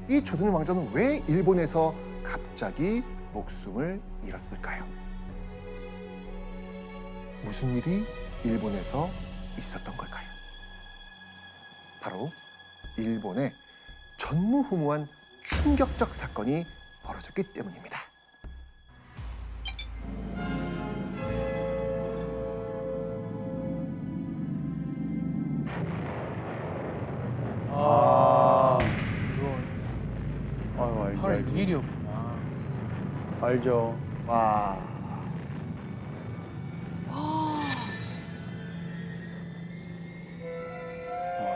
이 조선의 왕자는 왜 일본에서 갑자기 목숨을 잃었을까요? 무슨 일이 일본에서 있었던 걸까요? 바로 일본에 전무후무한 충격적 사건이 벌어졌기 때문입니다. 아유, 알죠, 8월 알죠. 6일이었구나. 알죠. 와,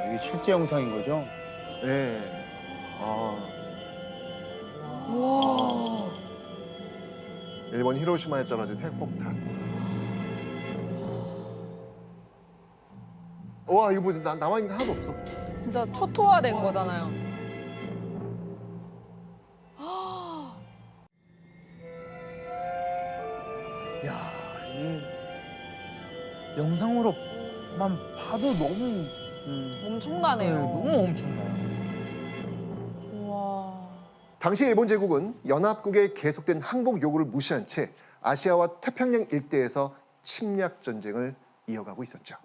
이게 실제 영상인 거죠? 네. 와. 일본 히로시마에 떨어진 핵폭탄. 와, 이거 뭐 남아있는 게 하나도 없어. 진짜 초토화된 거잖아요. 야, 이게 영상으로만 봐도 너무 엄청나네요. 너무 엄청나요. 와. 당시 일본 제국은 연합국의 계속된 항복 요구를 무시한 채 아시아와 태평양 일대에서 침략 전쟁을 이어가고 있었죠.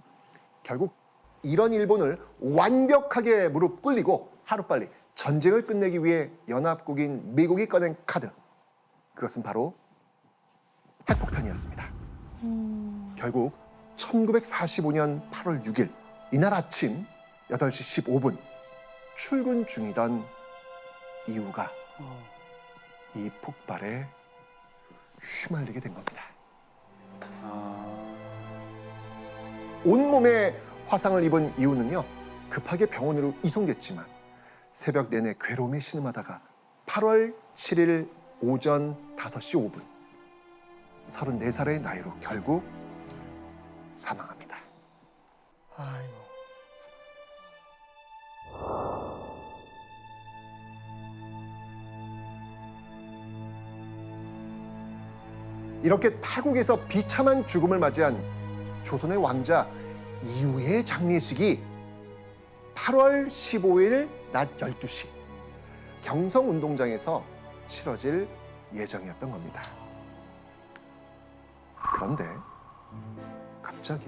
결국 이런 일본을 완벽하게 무릎 꿇리고 하루빨리 전쟁을 끝내기 위해 연합국인 미국이 꺼낸 카드. 그것은 바로 핵폭탄이었습니다. 결국 1945년 8월 6일 이날 아침 8시 15분 출근 중이던 이유가 이 폭발에 휘말리게 된 겁니다. 온몸에 화상을 입은 이유는요, 급하게 병원으로 이송됐지만 새벽 내내 괴로움에 신음하다가 8월 7일 오전 5시 5분 34살의 나이로 결국 사망합니다. 아이고. 이렇게 타국에서 비참한 죽음을 맞이한 조선의 왕자 이후의 장례식이 8월 15일 낮 12시 경성운동장에서 치러질 예정이었던 겁니다. 그런데 갑자기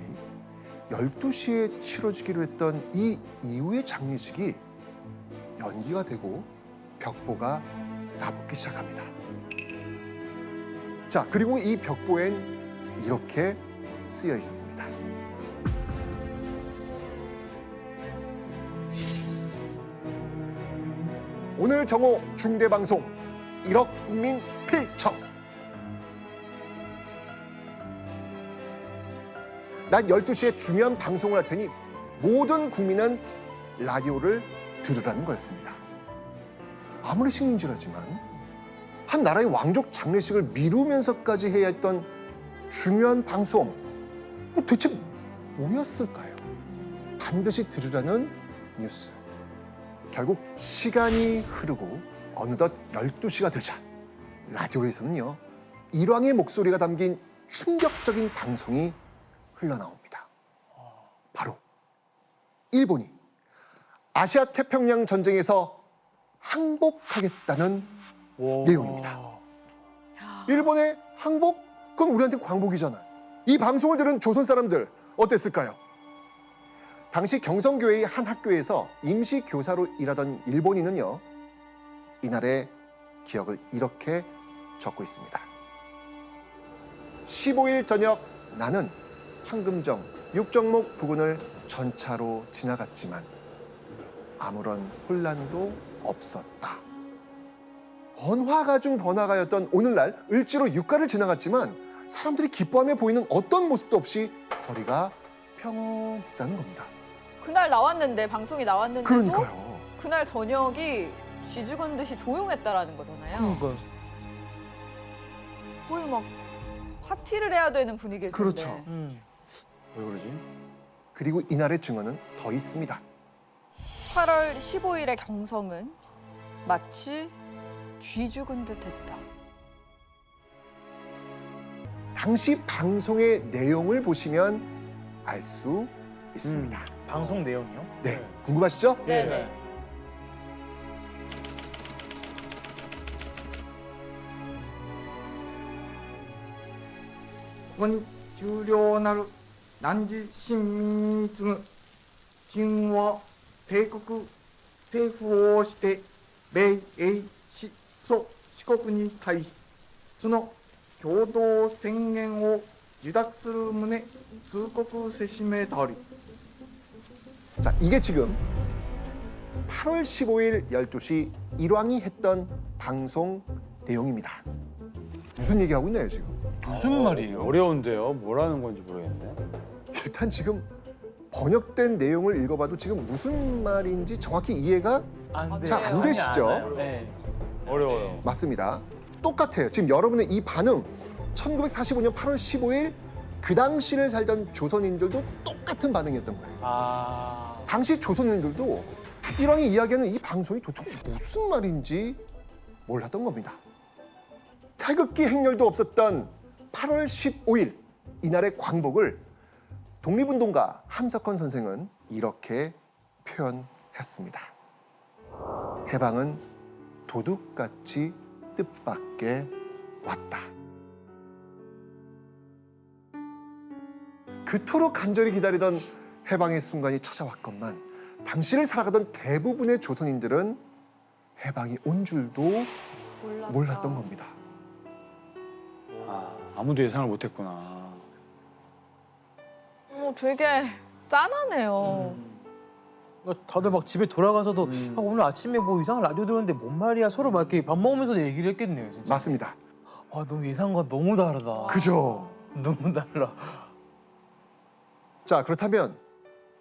12시에 치러지기로 했던 이 이후의 장례식이 연기가 되고 벽보가 나붙기 시작합니다. 자, 그리고 이 벽보엔 이렇게 쓰여 있었습니다. 오늘 정오 중대방송 1억 국민 필청. 낮 12시에 중요한 방송을 할 테니 모든 국민은 라디오를 들으라는 거였습니다. 아무리 식민지라지만 한 나라의 왕족 장례식을 미루면서까지 해야 했던 중요한 방송, 대체 뭐였을까요? 반드시 들으라는 뉴스. 결국 시간이 흐르고 어느덧 12시가 되자 라디오에서는요, 일왕의 목소리가 담긴 충격적인 방송이 흘러나옵니다. 바로 일본이 아시아 태평양 전쟁에서 항복하겠다는 내용입니다. 일본의 항복? 그건 우리한테 광복이잖아요. 이 방송을 들은 조선 사람들 어땠을까요? 당시 경성교회의 한 학교에서 임시 교사로 일하던 일본인은요, 이날의 기억을 이렇게 적고 있습니다. 15일 저녁 나는 황금정, 육정목 부근을 전차로 지나갔지만 아무런 혼란도 없었다. 번화가 중 번화가였던 오늘날 을지로 육가를 지나갔지만 사람들이 기뻐하며 보이는 어떤 모습도 없이 거리가 평온했다는 겁니다. 그날 나왔는데, 방송이 나왔는데도 그러니까요. 그날 저녁이 쥐 죽은 듯이 조용했다라는 거잖아요. 그러니까. 거의 막 파티를 해야 되는 분위기였는데. 그렇죠. 왜 그러지? 그리고 이날의 증언은 더 있습니다. 8월 15일의 경성은 마치 쥐 죽은 듯 했다. 당시 방송의 내용을 보시면 알 수 있습니다. 방송 내용이요? 네, 궁금하시죠? 네네. ここに重量なる南寺新民に次ぐ秦は帝国政府をして米英四蘇四国に対しその共同宣言を受諾する旨通告せしめたり 자, 이게 지금 8월 15일 12시 일왕이 했던 방송 내용입니다. 무슨 얘기하고 있나요, 지금? 무슨 말이에요? 어려운데요. 뭐라는 건지 모르겠네. 일단 지금 번역된 내용을 읽어봐도 지금 무슨 말인지 정확히 이해가 안 잘 안 되시죠? 않아요. 네. 어려워요. 맞습니다. 똑같아요. 지금 여러분의 이 반응 1945년 8월 15일 그 당시를 살던 조선인들도 똑같은 반응이었던 거예요. 아. 당시 조선인들도 일왕이 이야기하는 이 방송이 도대체 무슨 말인지 몰랐던 겁니다. 태극기 행렬도 없었던 8월 15일 이날의 광복을 독립운동가 함석헌 선생은 이렇게 표현했습니다. 해방은 도둑같이 뜻밖에 왔다. 그토록 간절히 기다리던 해방의 순간이 찾아왔건만 당시를 살아가던 대부분의 조선인들은 해방이 온 줄도 몰랐던 겁니다. 아무도 예상을 못했구나. 되게 짠하네요. 다들 막 집에 돌아가서도 아, 오늘 아침에 뭐 이상한 라디오 들었는데 뭔 말이야 서로 막 이렇게 밥 먹으면서 얘기를 했겠네요. 진짜. 맞습니다. 아 너무 예상과 너무 다르다. 그죠? 너무 달라. 자, 그렇다면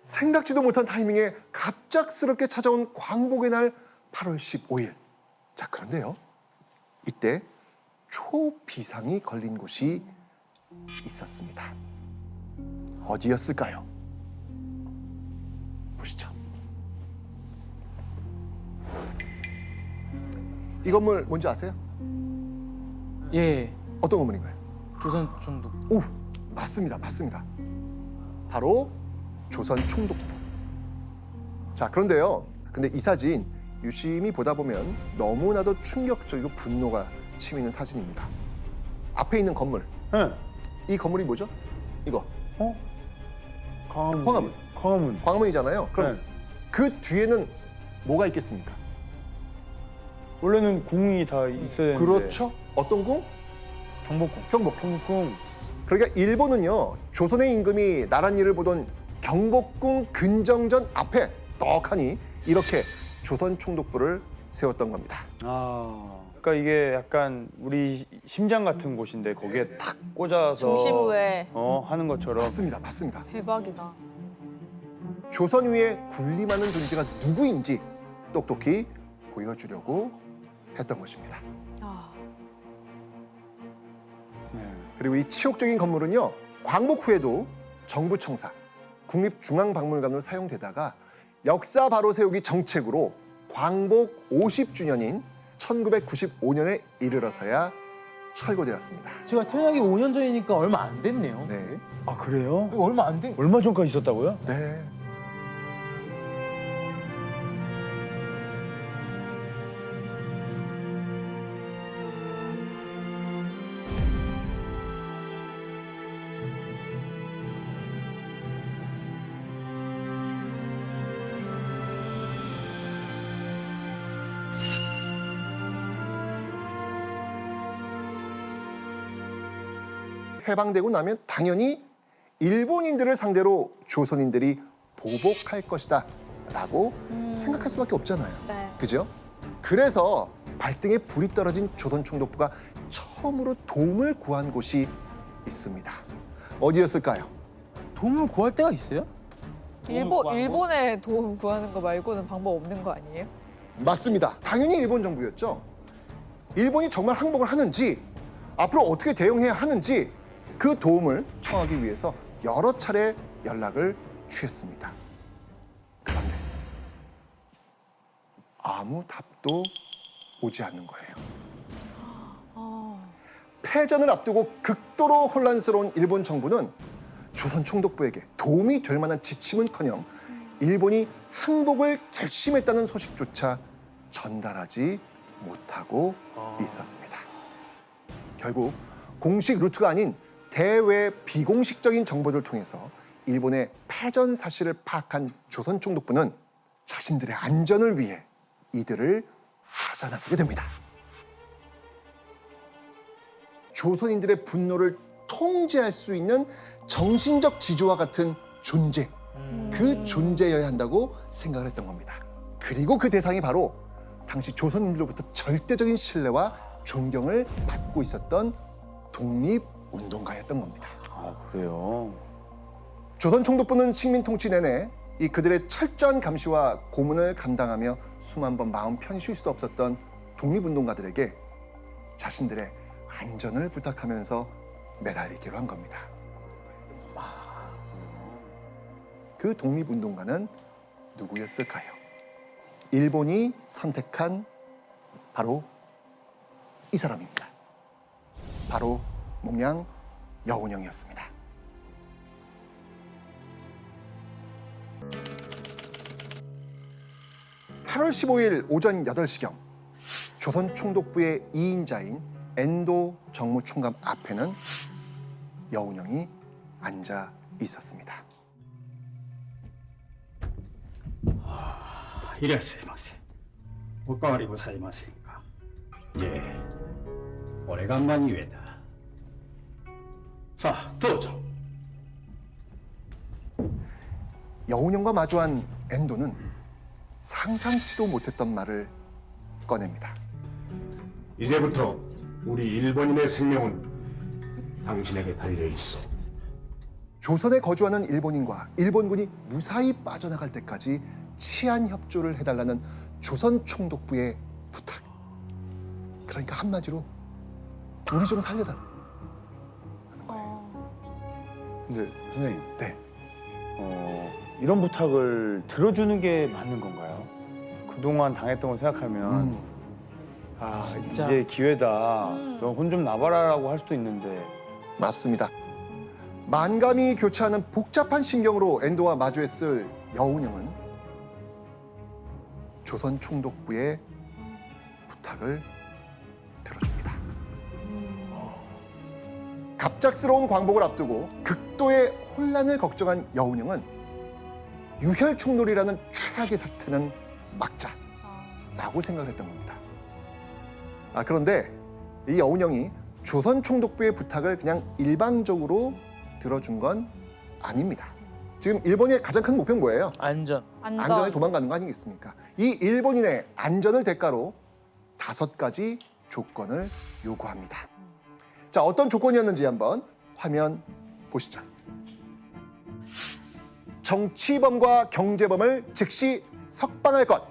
생각지도 못한 타이밍에 갑작스럽게 찾아온 광복의 날 8월 15일. 자, 그런데요. 이때 초비상이 걸린 곳이 있었습니다. 어디였을까요? 보시죠. 이 건물 뭔지 아세요? 예. 어떤 건물인가요? 조선 총독. 오, 맞습니다. 맞습니다. 바로 조선 총독부. 자, 그런데요. 근데 이 사진 유심히 보다 보면 너무나도 충격적이고 분노가 치미는 사진입니다. 앞에 있는 건물. 네. 이 건물이 뭐죠? 이거. 어? 광화문. 광화문. 광화문. 광화문이잖아요. 그럼 네. 그 뒤에는 뭐가 있겠습니까? 원래는 궁이 다 있어야 되는데. 그렇죠. 어떤 궁? 경복궁. 경복. 경복궁. 그러니까 일본은요. 조선의 임금이 나랏일을 보던 경복궁 근정전 앞에 떡하니 이렇게 조선 총독부를 세웠던 겁니다. 그러니까 이게 약간 우리 심장 같은 곳인데 거기에 탁 꽂아서 중심부에. 하는 것처럼. 맞습니다. 맞습니다. 대박이다. 조선 위에 군림하는 존재가 누구인지 똑똑히 보여주려고 했던 것입니다. 아, 네. 그리고 이 치욕적인 건물은요. 광복 후에도 정부 청사, 국립중앙박물관으로 사용되다가 역사 바로 세우기 정책으로 광복 50주년인 1995년에 이르러서야 철거되었습니다. 제가 태어나기 5년 전이니까 얼마 안 됐네요. 네. 아 그래요? 이거 얼마 안 돼. 얼마 전까지 있었다고요? 네. 해방되고 나면 당연히 일본인들을 상대로 조선인들이 보복할 것이다 라고 생각할 수밖에 없잖아요. 네. 그죠? 그래서 발등에 불이 떨어진 조선 총독부가 처음으로 도움을 구한 곳이 있습니다. 어디였을까요? 도움을 구할 데가 있어요? 일본에 도움 구하는 거 말고는 방법 없는 거 아니에요? 맞습니다. 당연히 일본 정부였죠. 일본이 정말 항복을 하는지 앞으로 어떻게 대응해야 하는지 그 도움을 청하기 위해서 여러 차례 연락을 취했습니다. 그런데 아무 답도 오지 않는 거예요. 패전을 앞두고 극도로 혼란스러운 일본 정부는 조선 총독부에게 도움이 될 만한 지침은커녕 일본이 항복을 결심했다는 소식조차 전달하지 못하고 있었습니다. 결국 공식 루트가 아닌 대외 비공식적인 정보들을 통해서 일본의 패전 사실을 파악한 조선 총독부는 자신들의 안전을 위해 이들을 찾아 나서게 됩니다. 조선인들의 분노를 통제할 수 있는 정신적 지주와 같은 존재, 그 존재여야 한다고 생각을 했던 겁니다. 그리고 그 대상이 바로 당시 조선인들로부터 절대적인 신뢰와 존경을 받고 있었던 독립운동가였던 겁니다. 아, 그래요? 조선 총독부는 식민 통치 내내 이 그들의 철저한 감시와 고문을 감당하며 수만 번 마음 편히 쉴 수 없었던 독립운동가들에게 자신들의 안전을 부탁하면서 매달리기로 한 겁니다. 그 독립운동가는 누구였을까요? 일본이 선택한 바로 이 사람입니다. 바로 몽양 여운형이었습니다. (8월 15일) 오전 8시경 조선 총독부의 2인자인 엔도 정무총감 앞에는 여운형이 앉아 있었습니다. いらっしゃいませ。おかわりございませんか。ええ、俺が何故だ。さあ、どうぞ。 여운형과 마주한 엔도는 상상치도 못했던 말을 꺼냅니다. 이제부터 우리 일본인의 생명은 당신에게 달려 있어. 조선에 거주하는 일본인과 일본군이 무사히 빠져나갈 때까지 치안 협조를 해달라는 조선 총독부의 부탁. 그러니까 한마디로 우리 좀 살려달라. 근데 선생님, 네. 이런 부탁을 들어주는 게 맞는 건가요? 그동안 당했던 걸 생각하면 아, 진짜. 이제 기회다. 너 혼 좀 나봐라라고 할 수도 있는데. 맞습니다. 만감이 교차하는 복잡한 심경으로 엔도와 마주했을 여운형은 조선 총독부의 부탁을 들어줍니다. 갑작스러운 광복을 앞두고 극도의 혼란을 걱정한 여운형은 유혈 충돌이라는 최악의 사태는 막자라고 생각을 했던 겁니다. 그런데 이 여운형이 조선 총독부의 부탁을 그냥 일방적으로 들어준 건 아닙니다. 지금 일본의 가장 큰 목표는 뭐예요? 안전. 안전에 도망가는 거 아니겠습니까? 이 일본인의 안전을 대가로 5가지 조건을 요구합니다. 자, 어떤 조건이었는지 한번 화면 보시죠. 정치범과 경제범을 즉시 석방할 것.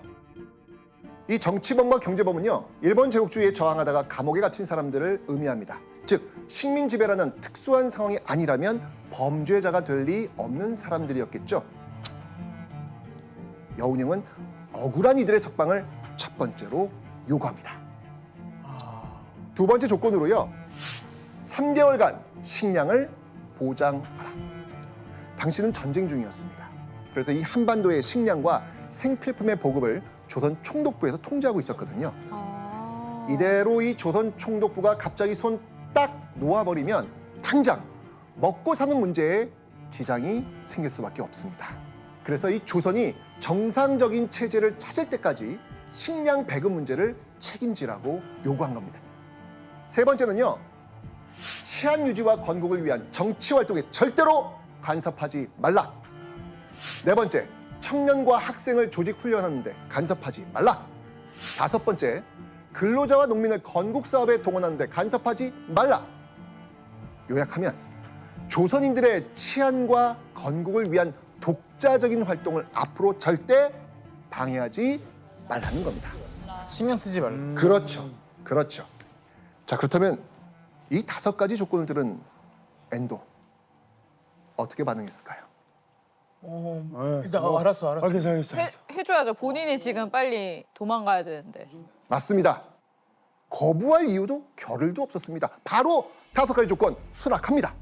이 정치범과 경제범은요, 일본 제국주의에 저항하다가 감옥에 갇힌 사람들을 의미합니다. 즉, 식민 지배라는 특수한 상황이 아니라면 범죄자가 될 리 없는 사람들이었겠죠. 여운형은 억울한 이들의 석방을 첫 번째로 요구합니다. 두 번째 조건으로요, 3개월간 식량을 보장하라. 당시는 전쟁 중이었습니다. 그래서 이 한반도의 식량과 생필품의 보급을 조선 총독부에서 통제하고 있었거든요. 이대로 이 조선 총독부가 갑자기 손 딱 놓아버리면 당장 먹고 사는 문제에 지장이 생길 수밖에 없습니다. 그래서 이 조선이 정상적인 체제를 찾을 때까지 식량 배급 문제를 책임지라고 요구한 겁니다. 세 번째는요, 치안 유지와 건국을 위한 정치 활동에 절대로 간섭하지 말라. 네 번째, 청년과 학생을 조직 훈련하는데 간섭하지 말라. 다섯 번째, 근로자와 농민을 건국 사업에 동원하는데 간섭하지 말라. 요약하면 조선인들의 치안과 건국을 위한 독자적인 활동을 앞으로 절대 방해하지 말라는 겁니다. 신경 쓰지 말라. 그렇죠. 그렇죠. 자, 그렇다면 이 5가지 조건을 들은 엔도 어떻게 반응했을까요? 일단 알았어. 알겠어. 해줘야죠. 본인이 지금 빨리 도망가야 되는데. 맞습니다. 거부할 이유도 겨를도 없었습니다. 바로 5가지 조건 수락합니다.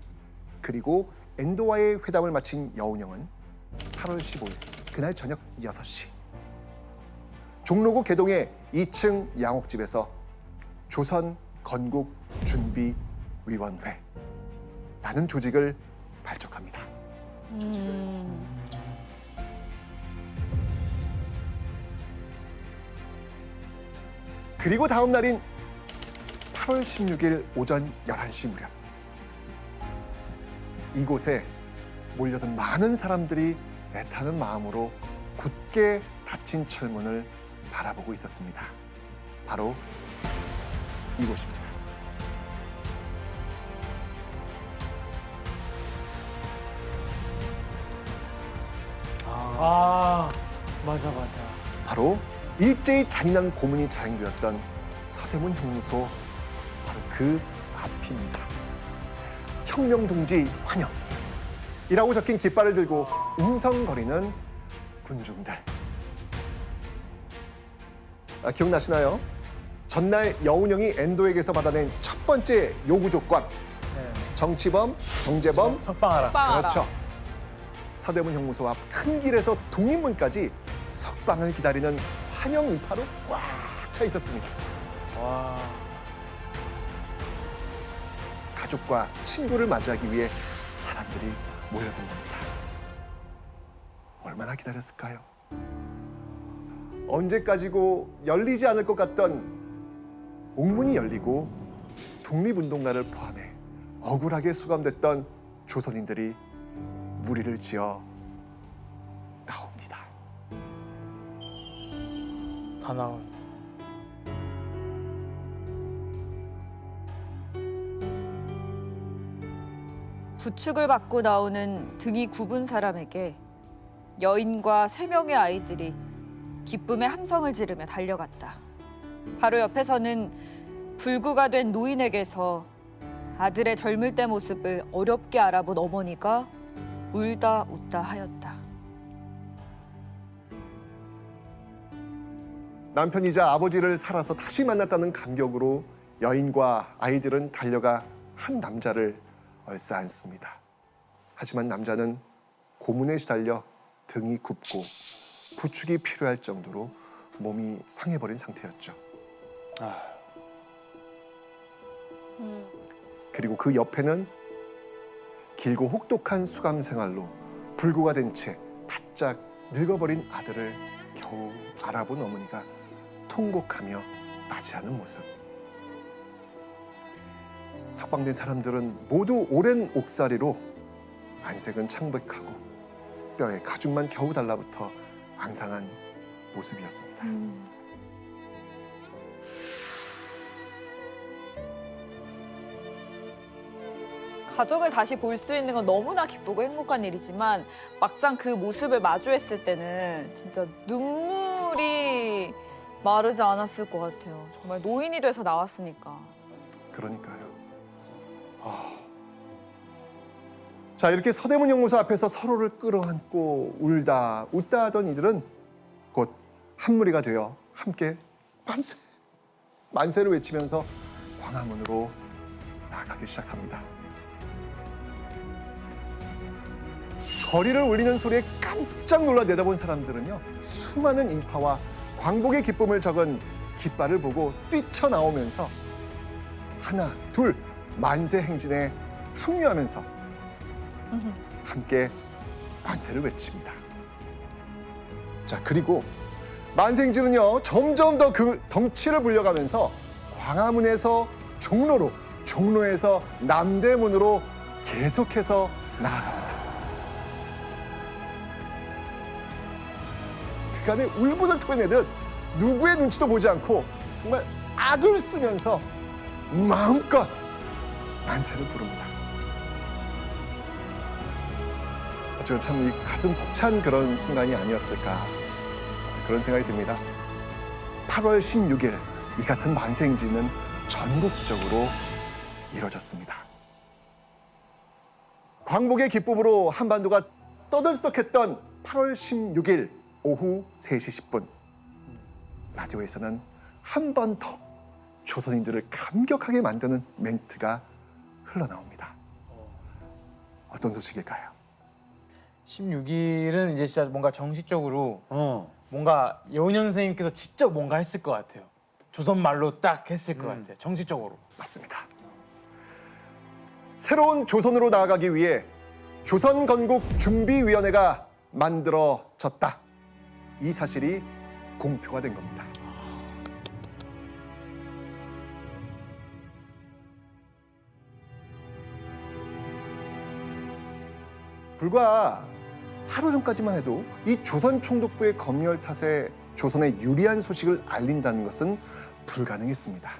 그리고 엔도와의 회담을 마친 여운형은 8월 15일 그날 저녁 6시 종로구 개동의 2층 양옥집에서 조선 건국 준비 위원회 라는 조직을 발족합니다. 그리고 다음 날인 8월 16일 오전 11시 무렵 이곳에 몰려든 많은 사람들이 애타는 마음으로 굳게 닫힌 철문을 바라보고 있었습니다. 바로 이곳입니다. 아 맞아. 바로 일제히 잔인한 고문이 자행되었던 서대문 형무소 바로 그 앞입니다. 혁명동지 환영이라고 적힌 깃발을 들고 웅성거리는 군중들. 기억나시나요? 전날 여운형이 엔도에게서 받아낸 첫 번째 요구 조건. 네. 정치범, 경제범, 석방하라. 그렇죠. 서대문 형무소 앞 큰 길에서 독립문까지 석방을 기다리는 환영 인파로 꽉 차 있었습니다. 와. 가족과 친구를 맞이하기 위해 사람들이 모여든 겁니다. 얼마나 기다렸을까요? 언제까지고 열리지 않을 것 같던 옥문이 열리고 독립운동가를 포함해 억울하게 수감됐던 조선인들이 무리를 지어 나옵니다. 다 나온. 부축을 받고 나오는 등이 굽은 사람에게 여인과 3명의 아이들이 기쁨의 함성을 지르며 달려갔다. 바로 옆에서는 불구가 된 노인에게서 아들의 젊을 때 모습을 어렵게 알아본 어머니가 울다 웃다 하였다. 남편이자 아버지를 살아서 다시 만났다는 감격으로 여인과 아이들은 달려가 한 남자를 얼싸안습니다. 하지만 남자는 고문에 시달려 등이 굽고 부축이 필요할 정도로 몸이 상해버린 상태였죠. 그리고 그 옆에는 길고 혹독한 수감 생활로 불구가 된 채 바짝 늙어버린 아들을 겨우 알아본 어머니가 통곡하며 맞이하는 모습. 석방된 사람들은 모두 오랜 옥살이로 안색은 창백하고 뼈에 가죽만 겨우 달라붙어 앙상한 모습이었습니다. 가족을 다시 볼 수 있는 건 너무나 기쁘고 행복한 일이지만 막상 그 모습을 마주했을 때는 진짜 눈물이 마르지 않았을 것 같아요. 정말 노인이 돼서 나왔으니까. 그러니까요. 자, 이렇게 서대문 형무소 앞에서 서로를 끌어안고 울다 웃다 하던 이들은 곧 한 무리가 되어 함께 만세를 외치면서 광화문으로 나아가기 시작합니다. 거리를 울리는 소리에 깜짝 놀라 내다본 사람들은요, 수많은 인파와 광복의 기쁨을 적은 깃발을 보고 뛰쳐나오면서 하나, 둘 만세 행진에 합류하면서 함께 만세를 외칩니다. 자, 그리고 만세 행진은요, 점점 더 그 덩치를 불려가면서 광화문에서 종로로, 종로에서 남대문으로 계속해서 나아갑니다. 그간의 울분을 토해내듯 누구의 눈치도 보지 않고 정말 악을 쓰면서 마음껏 만세를 부릅니다. 어쩌면 참 이 가슴 벅찬 그런 순간이 아니었을까, 그런 생각이 듭니다. 8월 16일 이 같은 만세 행진은 전국적으로 이루어졌습니다. 광복의 기쁨으로 한반도가 떠들썩했던 8월 16일 오후 3시 10분 라디오에서는 한 번 더 조선인들을 감격하게 만드는 멘트가 흘러나옵니다. 어떤 소식일까요? 16일은 이제 진짜 뭔가 정식적으로 뭔가 여운형 선생님께서 직접 뭔가 했을 것 같아요. 조선 말로 딱 했을 것 같아요. 정식적으로. 맞습니다. 새로운 조선으로 나아가기 위해 조선건국준비위원회가 만들어졌다. 이 사실이 공표가 된 겁니다. 불과 하루 전까지만 해도 이 조선 총독부의 검열 탓에 조선에 유리한 소식을 알린다는 것은 불가능했습니다.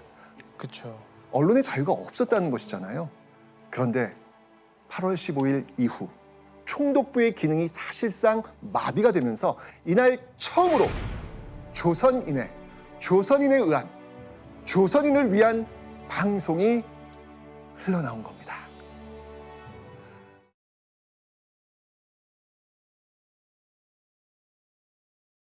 그쵸. 언론의 자유가 없었다는 것이잖아요. 그런데 8월 15일 이후 총독부의 기능이 사실상 마비가 되면서 이날 처음으로 조선인에 의한 조선인을 위한 방송이 흘러나온 겁니다.